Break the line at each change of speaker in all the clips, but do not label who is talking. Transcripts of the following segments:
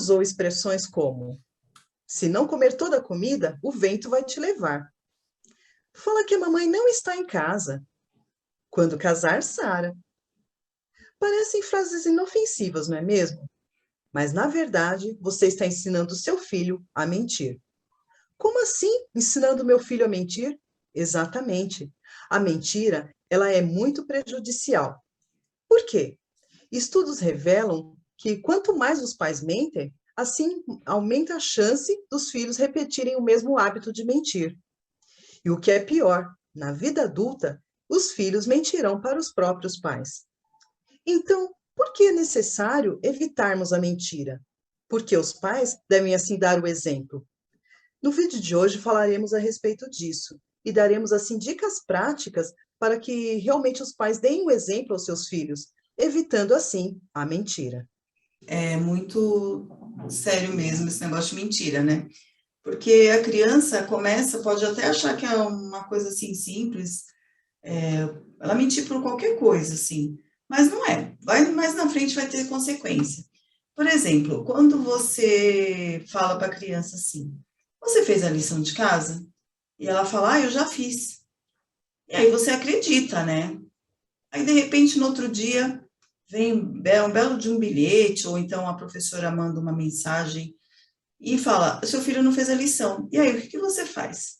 usou expressões como: se não comer toda a comida, o vento vai te levar. Fala que a mamãe não está em casa. Quando casar, Sara. Parecem frases inofensivas, não é mesmo? Mas, na verdade, você está ensinando seu filho a mentir. Como assim, ensinando meu filho a mentir? Exatamente. A mentira, ela é muito prejudicial. Por quê? Estudos revelam que quanto mais os pais mentem, assim aumenta a chance dos filhos repetirem o mesmo hábito de mentir. E o que é pior, na vida adulta, os filhos mentirão para os próprios pais. Então, por que é necessário evitarmos a mentira? Porque os pais devem assim dar o exemplo. No vídeo de hoje falaremos a respeito disso e daremos assim dicas práticas para que realmente os pais deem o exemplo aos seus filhos, evitando assim a mentira.
É muito sério mesmo esse negócio de mentira, né? Porque a criança pode até achar que é uma coisa assim simples, ela mentir por qualquer coisa, assim, mas não é. Mais na frente vai ter consequência. Por exemplo, quando você fala para a criança assim, você fez a lição de casa? E ela fala, eu já fiz. E aí você acredita, né? Aí, de repente, no outro dia, vem um belo de um bilhete, ou então a professora manda uma mensagem e fala, seu filho não fez a lição. E aí, o que você faz?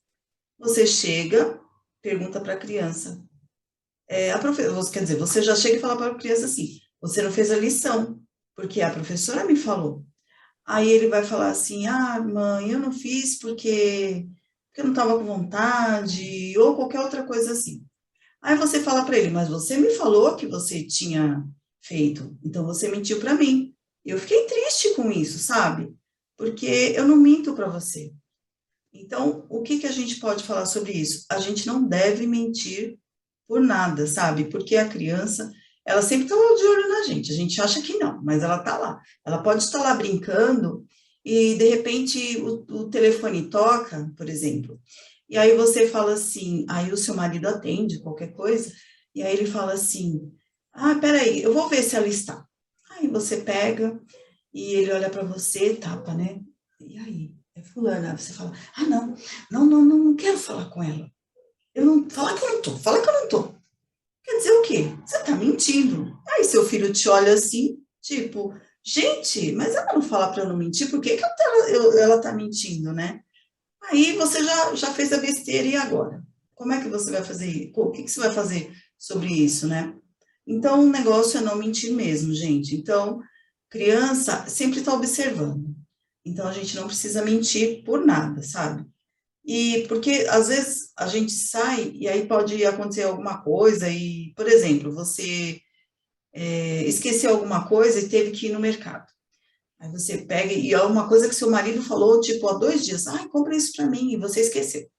Você chega, pergunta para a criança. Quer dizer, você já chega e fala para a criança assim, você não fez a lição, porque a professora me falou. Aí ele vai falar assim, mãe, eu não fiz porque eu não estava com vontade, ou qualquer outra coisa assim. Aí você fala para ele, mas você me falou que você tinha feito, então você mentiu para mim. Eu fiquei triste com isso, sabe? Porque eu não minto para você. Então, o que a gente pode falar sobre isso? A gente não deve mentir por nada, sabe? Porque a criança, ela sempre está de olho na gente. A gente acha que não, mas ela está lá. Ela pode estar lá brincando e, de repente, o telefone toca, por exemplo. E aí você fala assim, aí o seu marido atende qualquer coisa, e aí ele fala assim, peraí, eu vou ver se ela está. Aí você pega e ele olha para você, tapa, né? E aí? É fulana. Aí você fala, não quero falar com ela. Fala que eu não tô, fala que eu não tô. Quer dizer o quê? Você tá mentindo. Aí seu filho te olha assim, tipo, gente, mas ela não fala para eu não mentir, por que ela tá mentindo, né? Aí você já fez a besteira, e agora? Como é que você vai fazer? O que você vai fazer sobre isso, né? Então, o negócio é não mentir mesmo, gente. Então, criança sempre está observando. Então, a gente não precisa mentir por nada, sabe? E porque às vezes a gente sai e aí pode acontecer alguma coisa e, por exemplo, você esqueceu alguma coisa e teve que ir no mercado. Aí você pega e é uma coisa que seu marido falou, tipo, há 2 dias, compra isso para mim, e você esqueceu.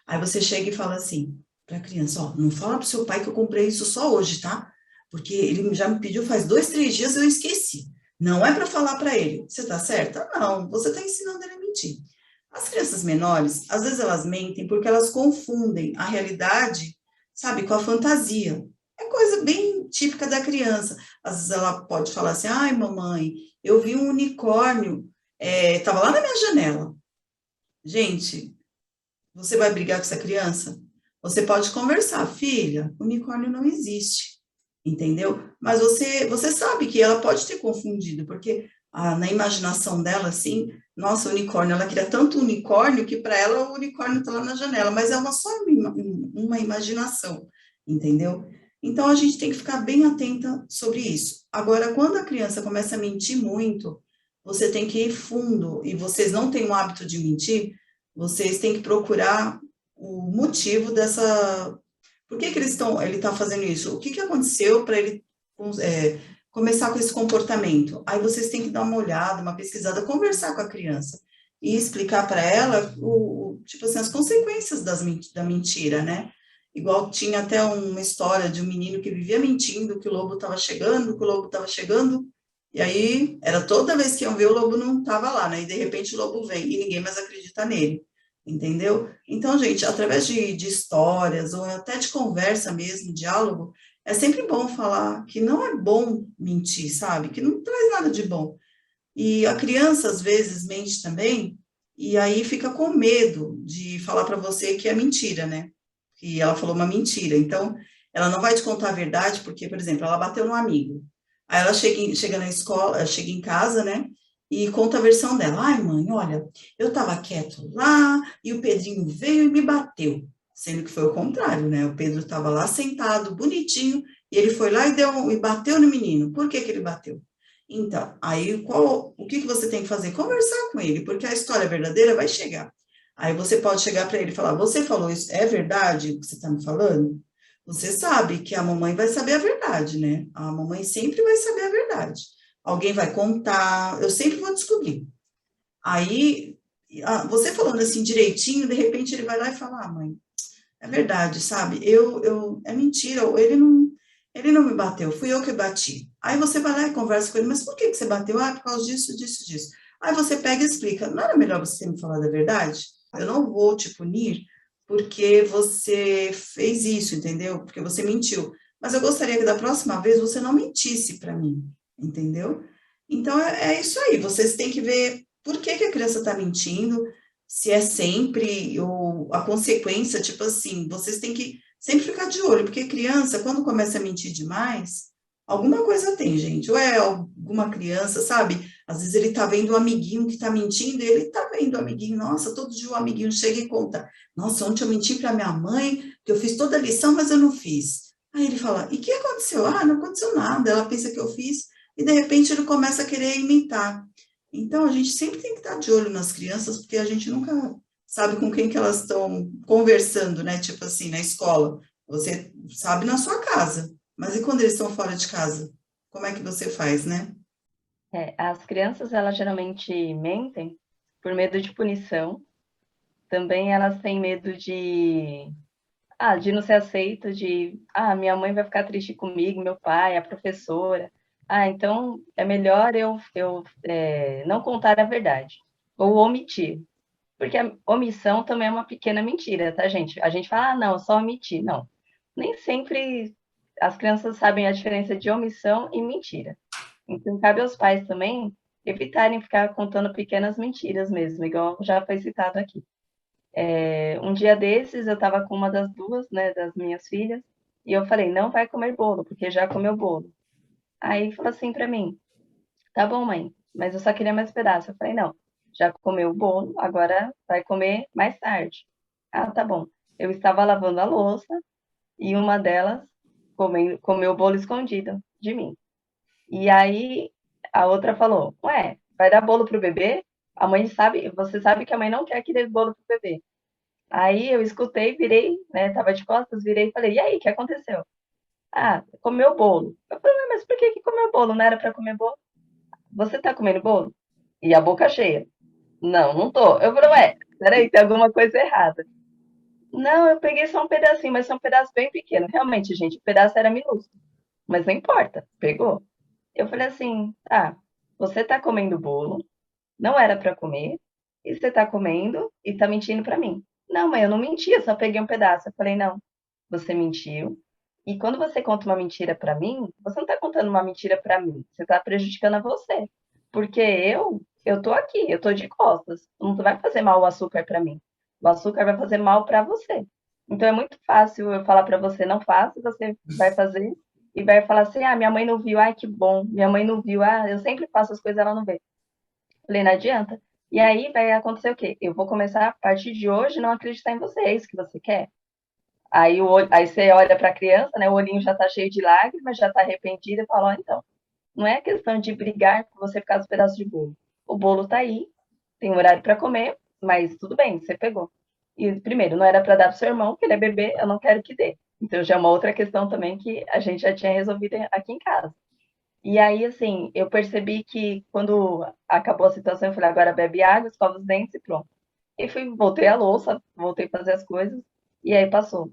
Aí você chega e fala assim para a criança, ó, não fala pro seu pai que eu comprei isso só hoje, tá? Porque ele já me pediu faz 2, 3 dias e eu esqueci. Não é para falar para ele. Você tá certa? Não, você está ensinando ele a mentir. As crianças menores, às vezes elas mentem porque elas confundem a realidade, sabe, com a fantasia. É coisa bem típica da criança. Às vezes ela pode falar assim, ai, mamãe, eu vi um unicórnio, estava lá na minha janela. Gente, você vai brigar com essa criança? Você pode conversar, filha, unicórnio não existe, entendeu? Mas você sabe que ela pode ter confundido, porque na imaginação dela, assim, nossa, unicórnio, ela queria tanto unicórnio que para ela o unicórnio está lá na janela, mas é uma imaginação, entendeu? Então a gente tem que ficar bem atenta sobre isso. Agora, quando a criança começa a mentir muito, você tem que ir fundo, e vocês não têm o hábito de mentir, vocês têm que procurar o motivo dessa. Por que ele está fazendo isso? O que aconteceu para ele começar com esse comportamento? Aí vocês têm que dar uma olhada, uma pesquisada, conversar com a criança e explicar para ela tipo assim, as consequências da mentira, né? Igual tinha até uma história de um menino que vivia mentindo que o lobo estava chegando, que o lobo estava chegando, e aí era toda vez que iam ver o lobo não estava lá, né? E de repente o lobo vem e ninguém mais acredita nele, entendeu? Então, gente, através de histórias ou até de conversa mesmo, diálogo, é sempre bom falar que não é bom mentir, sabe? Que não traz nada de bom. E a criança, às vezes, mente também, e aí fica com medo de falar para você que é mentira, né? Que ela falou uma mentira. Então, ela não vai te contar a verdade, porque, por exemplo, ela bateu no amigo. Aí ela chega na escola, chega em casa, né? E conta a versão dela. Ai, mãe, olha, eu estava quieto lá e o Pedrinho veio e me bateu. Sendo que foi o contrário, né? O Pedro estava lá sentado, bonitinho, e ele foi lá e bateu no menino. Por que que ele bateu? Então, aí o que que você tem que fazer? Conversar com ele, porque a história verdadeira vai chegar. Aí você pode chegar para ele e falar: Você falou isso, é verdade o que você está me falando? Você sabe que a mamãe vai saber a verdade, né? A mamãe sempre vai saber a verdade. Alguém vai contar, eu sempre vou descobrir. Aí, você falando assim direitinho, de repente ele vai lá e fala: Mãe, é verdade, sabe? É mentira, ou ele não me bateu, fui eu que bati. Aí você vai lá e conversa com ele, mas por que que você bateu? Ah, por causa disso, disso, disso. Aí você pega e explica, não era melhor você me falar da verdade? Eu não vou te punir porque você fez isso, entendeu? Porque você mentiu. Mas eu gostaria que da próxima vez você não mentisse para mim, entendeu? Então é isso aí, vocês têm que ver por que que a criança está mentindo, se é sempre, ou a consequência, tipo assim, vocês têm que sempre ficar de olho, porque criança, quando começa a mentir demais, alguma coisa tem, gente, ou é alguma criança, sabe? Às vezes ele tá vendo um amiguinho que tá mentindo, e ele tá vendo o amiguinho, nossa, todo dia o amiguinho chega e conta, nossa, ontem eu menti para minha mãe, que eu fiz toda a lição, mas eu não fiz. Aí ele fala, e o que aconteceu? Ah, não aconteceu nada, ela pensa que eu fiz, e de repente ele começa a querer imitar. Então, a gente sempre tem que estar de olho nas crianças, porque a gente nunca sabe com quem que elas estão conversando, né? Tipo assim, na escola. Você sabe na sua casa, mas e quando eles estão fora de casa? Como é que você faz, né?
As crianças, elas geralmente mentem por medo de punição. Também elas têm medo de não ser aceito, minha mãe vai ficar triste comigo, meu pai, a professora. Então é melhor eu não contar a verdade ou omitir. Porque a omissão também é uma pequena mentira, tá, gente? A gente fala, não, só omitir. Não. Nem sempre as crianças sabem a diferença de omissão e mentira. Então, cabe aos pais também evitarem ficar contando pequenas mentiras mesmo, igual já foi citado aqui. Um dia desses, eu estava com uma das duas, né, das minhas filhas, e eu falei, não vai comer bolo, porque já comeu bolo. Aí falou assim para mim, tá bom, mãe, mas eu só queria mais pedaço. Eu falei, não, já comeu o bolo, agora vai comer mais tarde. Ah, tá bom. Eu estava lavando a louça e uma delas comeu o bolo escondido de mim. E aí a outra falou, ué, vai dar bolo pro bebê? A mãe sabe, você sabe que a mãe não quer que dê bolo pro bebê. Aí eu escutei, virei, né, tava de costas, virei e falei, e aí, o que aconteceu? Ah, comeu o bolo. Eu falei, mas por que que comeu o bolo? Não era para comer bolo? Você tá comendo bolo? E a boca cheia. Não, não tô. Eu falei, ué, peraí, tem alguma coisa errada. Não, eu peguei só um pedacinho, mas foi um pedaço bem pequeno. Realmente, gente, o pedaço era minúsculo. Mas não importa, pegou. Eu falei assim, você tá comendo bolo, não era para comer, e você tá comendo e tá mentindo para mim. Não, mãe, eu não menti, eu só peguei um pedaço. Eu falei, não, você mentiu. E quando você conta uma mentira para mim, você não tá contando uma mentira para mim, você tá prejudicando a você. Porque eu tô aqui, eu tô de costas. Não vai fazer mal o açúcar para mim. O açúcar vai fazer mal para você. Então é muito fácil eu falar para você não faça, você vai fazer e vai falar assim: "Ah, minha mãe não viu. Ai, que bom. Minha mãe não viu. Ah, eu sempre faço as coisas, ela não vê". Falei, não adianta. E aí vai acontecer o quê? Eu vou começar a partir de hoje não acreditar em você, é isso que você quer? Aí você olha para a criança, né? O olhinho já tá cheio de lágrimas, já tá arrependida e fala, ó, então, não é questão de brigar com você por causa do pedaço de bolo. O bolo tá aí, tem um horário para comer, mas tudo bem, você pegou. E primeiro, não era para dar pro seu irmão, que ele é bebê, eu não quero que dê. Então já é uma outra questão também que a gente já tinha resolvido aqui em casa. E aí, assim, eu percebi que quando acabou a situação, eu falei, agora bebe água, escova os dentes e pronto. E voltei à louça, voltei a fazer as coisas, e aí passou.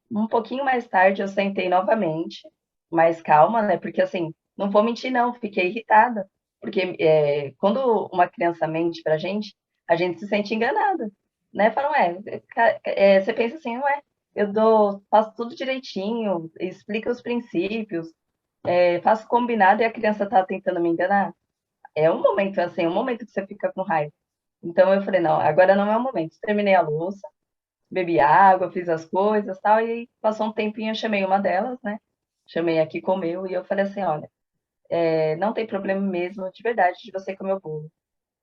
Um pouquinho mais tarde eu sentei novamente, mais calma, né? Porque assim, não vou mentir, não, fiquei irritada. Porque quando uma criança mente pra gente, a gente se sente enganada, né? Falam, você pensa assim, ué, faço tudo direitinho, explica os princípios, faço combinado e a criança tá tentando me enganar. é um momento assim, um momento que você fica com raiva. Então eu falei, não, agora não é o momento. Terminei a louça, bebi água, fiz as coisas, tal, e passou um tempinho, eu chamei uma delas, né? Chamei aqui, comeu, e eu falei assim, olha, não tem problema mesmo, de verdade, de você comer o bolo.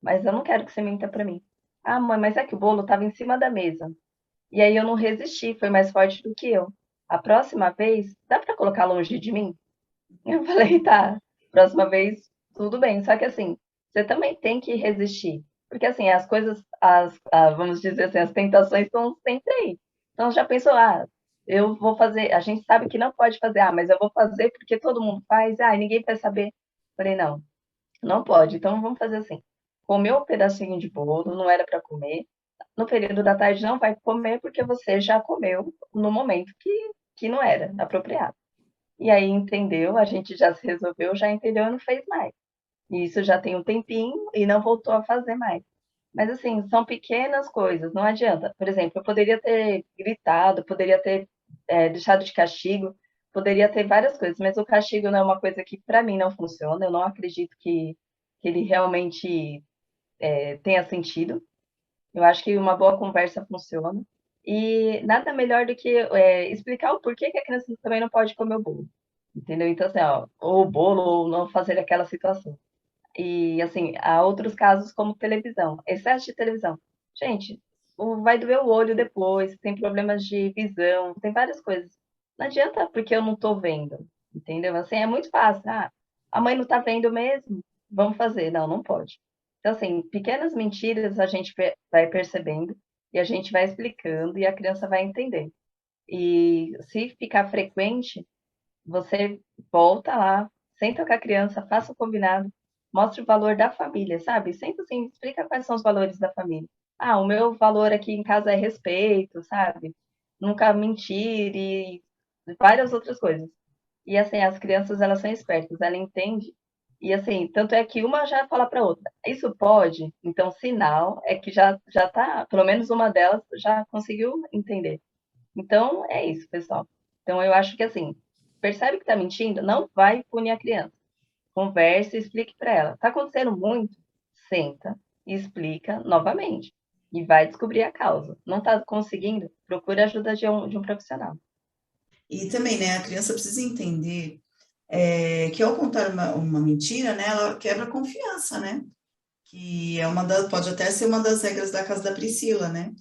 Mas eu não quero que você minta pra mim. Ah, mãe, mas é que o bolo estava em cima da mesa. E aí eu não resisti, foi mais forte do que eu. A próxima vez, dá pra colocar longe de mim? Eu falei, tá, próxima vez, tudo bem. Só que assim, você também tem que resistir. Porque assim, as coisas, vamos dizer assim, as tentações estão sempre aí. Então já pensou, eu vou fazer, a gente sabe que não pode fazer, mas eu vou fazer porque todo mundo faz, ninguém vai saber. Falei, não, não pode, então vamos fazer assim. Comeu um pedacinho de bolo, não era para comer. No período da tarde não vai comer porque você já comeu no momento que não era apropriado. E aí entendeu, a gente já se resolveu, já entendeu e não fez mais. E isso já tem um tempinho e não voltou a fazer mais. Mas assim, são pequenas coisas, não adianta. Por exemplo, eu poderia ter gritado, poderia ter deixado de castigo, poderia ter várias coisas, mas o castigo não é uma coisa que para mim não funciona. Eu não acredito que ele realmente tenha sentido. Eu acho que uma boa conversa funciona. E nada melhor do que explicar o porquê que a criança também não pode comer o bolo. Entendeu? Então, assim, ó, ou o bolo, ou não fazer aquela situação. E, assim, há outros casos como televisão, excesso de televisão. Gente, vai doer o olho depois, tem problemas de visão, tem várias coisas. Não adianta porque eu não tô vendo, entendeu? Assim, é muito fácil. A mãe não tá vendo mesmo, vamos fazer. Não, não pode. Então, assim, pequenas mentiras a gente vai percebendo e a gente vai explicando e a criança vai entender. E se ficar frequente, você volta lá, senta com a criança, faça o combinado, mostre o valor da família, sabe? Senta assim, explica quais são os valores da família. O meu valor aqui em casa é respeito, sabe? Nunca mentir e várias outras coisas. E assim, as crianças, elas são espertas, ela entende. E assim, tanto é que uma já fala para outra, isso pode? Então, sinal é que já tá, pelo menos uma delas já conseguiu entender. Então, é isso, pessoal. Então, eu acho que assim, percebe que está mentindo, não vai punir a criança. Converse e explique para ela. Está acontecendo muito? Senta e explica novamente. E vai descobrir a causa. Não está conseguindo? Procure a ajuda de um profissional.
E também, né, a criança precisa entender que ao contar uma mentira, né, ela quebra a confiança, né? Que é pode até ser uma das regras da casa da Priscila, né?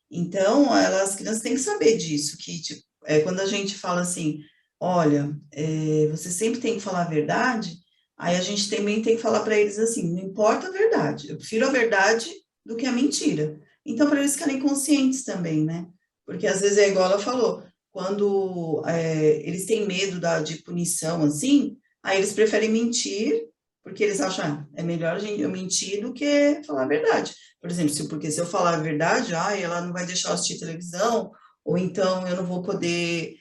Então, as crianças têm que saber disso, que tipo, quando a gente fala assim, olha, você sempre tem que falar a verdade, aí a gente também tem que falar para eles assim, não importa a verdade, eu prefiro a verdade do que a mentira. Então, para eles ficarem conscientes também, né? Porque às vezes é igual ela falou, quando eles têm medo de punição, assim, aí eles preferem mentir, porque eles acham, é melhor eu mentir do que falar a verdade. Por exemplo, porque se eu falar a verdade, ela não vai deixar eu assistir televisão, ou então eu não vou poder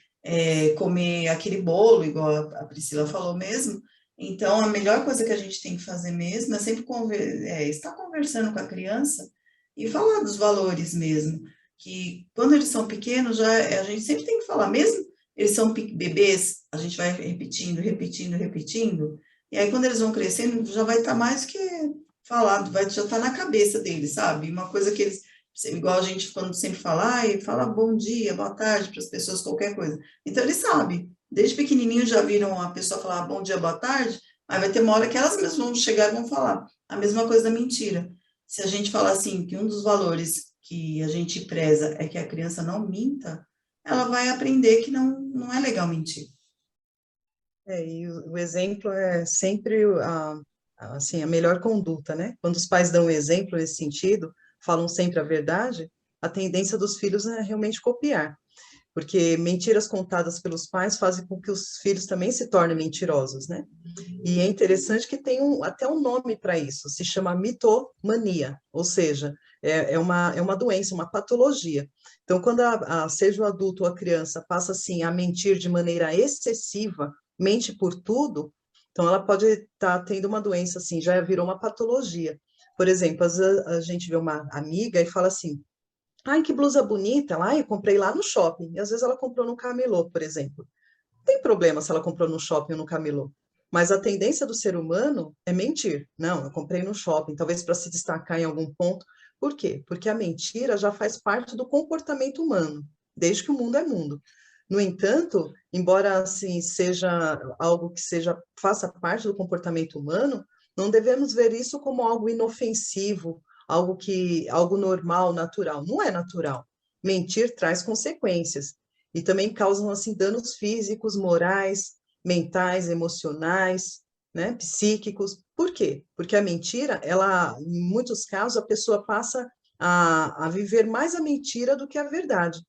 comer aquele bolo, igual a Priscila falou mesmo. Então, a melhor coisa que a gente tem que fazer mesmo é sempre estar conversando com a criança e falar dos valores mesmo. Que quando eles são pequenos, a gente sempre tem que falar, mesmo eles são bebês, a gente vai repetindo, repetindo, repetindo. E aí, quando eles vão crescendo, já vai estar mais que falado, já estar na cabeça deles, sabe? Uma coisa que eles, igual a gente quando sempre fala, fala bom dia, boa tarde para as pessoas, qualquer coisa. Então, eles sabem. Desde pequenininho já viram a pessoa falar bom dia, boa tarde, aí vai ter uma hora que elas mesmas vão chegar e vão falar. A mesma coisa da mentira. Se a gente falar assim, que um dos valores que a gente preza é que a criança não minta, ela vai aprender que não é legal mentir.
E o exemplo é sempre assim, a melhor conduta, né? Quando os pais dão um exemplo nesse sentido, falam sempre a verdade, a tendência dos filhos é realmente copiar, porque mentiras contadas pelos pais fazem com que os filhos também se tornem mentirosos, né? E é interessante que tem até um nome para isso, se chama mitomania, ou seja, é uma doença, uma patologia. Então, quando seja o adulto ou a criança passa assim a mentir de maneira excessiva, mente por tudo, então ela pode estar tendo uma doença assim, já virou uma patologia. Por exemplo, às vezes a gente vê uma amiga e fala assim, ai, que blusa bonita, eu comprei lá no shopping, e às vezes ela comprou no camelô, por exemplo. Não tem problema se ela comprou no shopping ou no camelô. Mas a tendência do ser humano é mentir. Não, eu comprei no shopping, talvez para se destacar em algum ponto. Por quê? Porque a mentira já faz parte do comportamento humano, desde que o mundo é mundo. No entanto, embora assim seja algo que faça parte do comportamento humano, não devemos ver isso como algo inofensivo, algo normal, natural. Não é natural. Mentir traz consequências e também causam assim danos físicos, morais, mentais, emocionais, né, psíquicos. Por quê? Porque a mentira, em muitos casos, a pessoa passa a viver mais a mentira do que a verdade.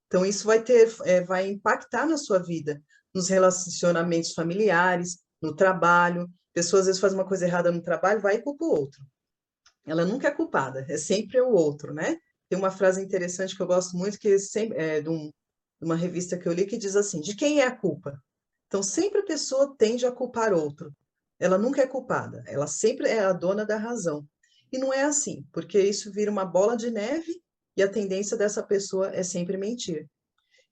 Então, isso vai impactar na sua vida, nos relacionamentos familiares, no trabalho. A pessoa, às vezes, faz uma coisa errada no trabalho, vai e culpa o outro. Ela nunca é culpada, é sempre o outro, né? Tem uma frase interessante que eu gosto muito, que é de uma revista que eu li, que diz assim, de quem é a culpa? Então, sempre a pessoa tende a culpar outro. Ela nunca é culpada, ela sempre é a dona da razão. E não é assim, porque isso vira uma bola de neve e a tendência dessa pessoa é sempre mentir.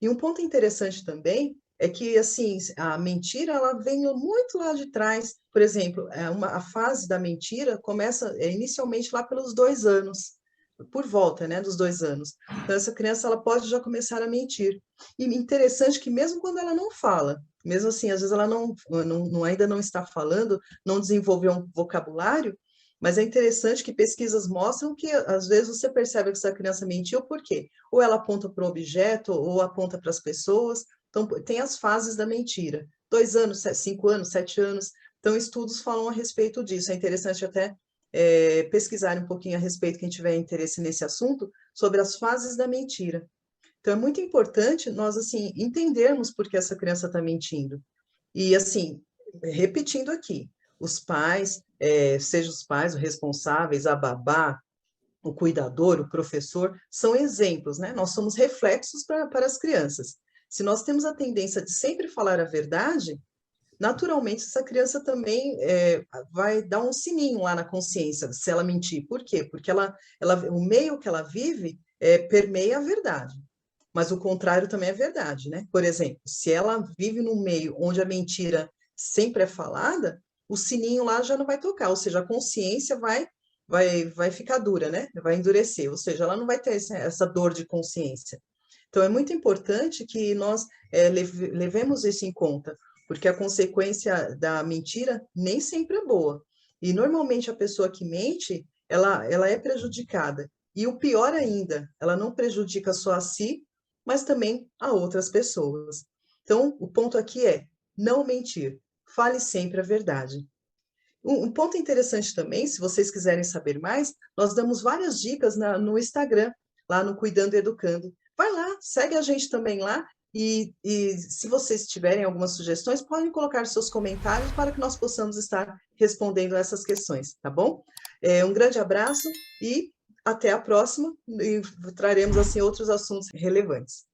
E um ponto interessante também é que, assim, a mentira, ela vem muito lá de trás. Por exemplo, a fase da mentira começa inicialmente lá pelos 2 anos, por volta, né, dos 2 anos. Então, essa criança, ela pode já começar a mentir. E interessante que mesmo quando ela não fala, mesmo assim, às vezes ela ainda não está falando, não desenvolveu um vocabulário, mas é interessante que pesquisas mostram que, às vezes, você percebe que essa criança mentiu, por quê? Ou ela aponta para o objeto, ou aponta para as pessoas. Então, tem as fases da mentira. 2 anos, 5 anos, 7 anos. Então, estudos falam a respeito disso. É interessante até pesquisar um pouquinho a respeito, quem tiver interesse nesse assunto, sobre as fases da mentira. Então, é muito importante nós, assim, entendermos por que essa criança está mentindo. E, assim, repetindo aqui, os pais, seja os pais, os responsáveis, a babá, o cuidador, o professor, são exemplos, né? Nós somos reflexos para as crianças. Se nós temos a tendência de sempre falar a verdade, naturalmente essa criança também vai dar um sininho lá na consciência se ela mentir. Por quê? Porque o meio que ela vive permeia a verdade. Mas o contrário também é verdade, né? Por exemplo, se ela vive num meio onde a mentira sempre é falada, o sininho lá já não vai tocar, ou seja, a consciência vai ficar dura, né? Vai endurecer, ou seja, ela não vai ter essa dor de consciência. Então, é muito importante que nós levemos isso em conta, porque a consequência da mentira nem sempre é boa. E, normalmente, a pessoa que mente, ela é prejudicada. E o pior ainda, ela não prejudica só a si, mas também a outras pessoas. Então, o ponto aqui é não mentir. Fale sempre a verdade. Um ponto interessante também, se vocês quiserem saber mais, nós damos várias dicas no Instagram, lá no Cuidando e Educando. Vai lá, segue a gente também lá e se vocês tiverem algumas sugestões, podem colocar seus comentários para que nós possamos estar respondendo essas questões, tá bom? Um grande abraço e até a próxima, e traremos assim outros assuntos relevantes.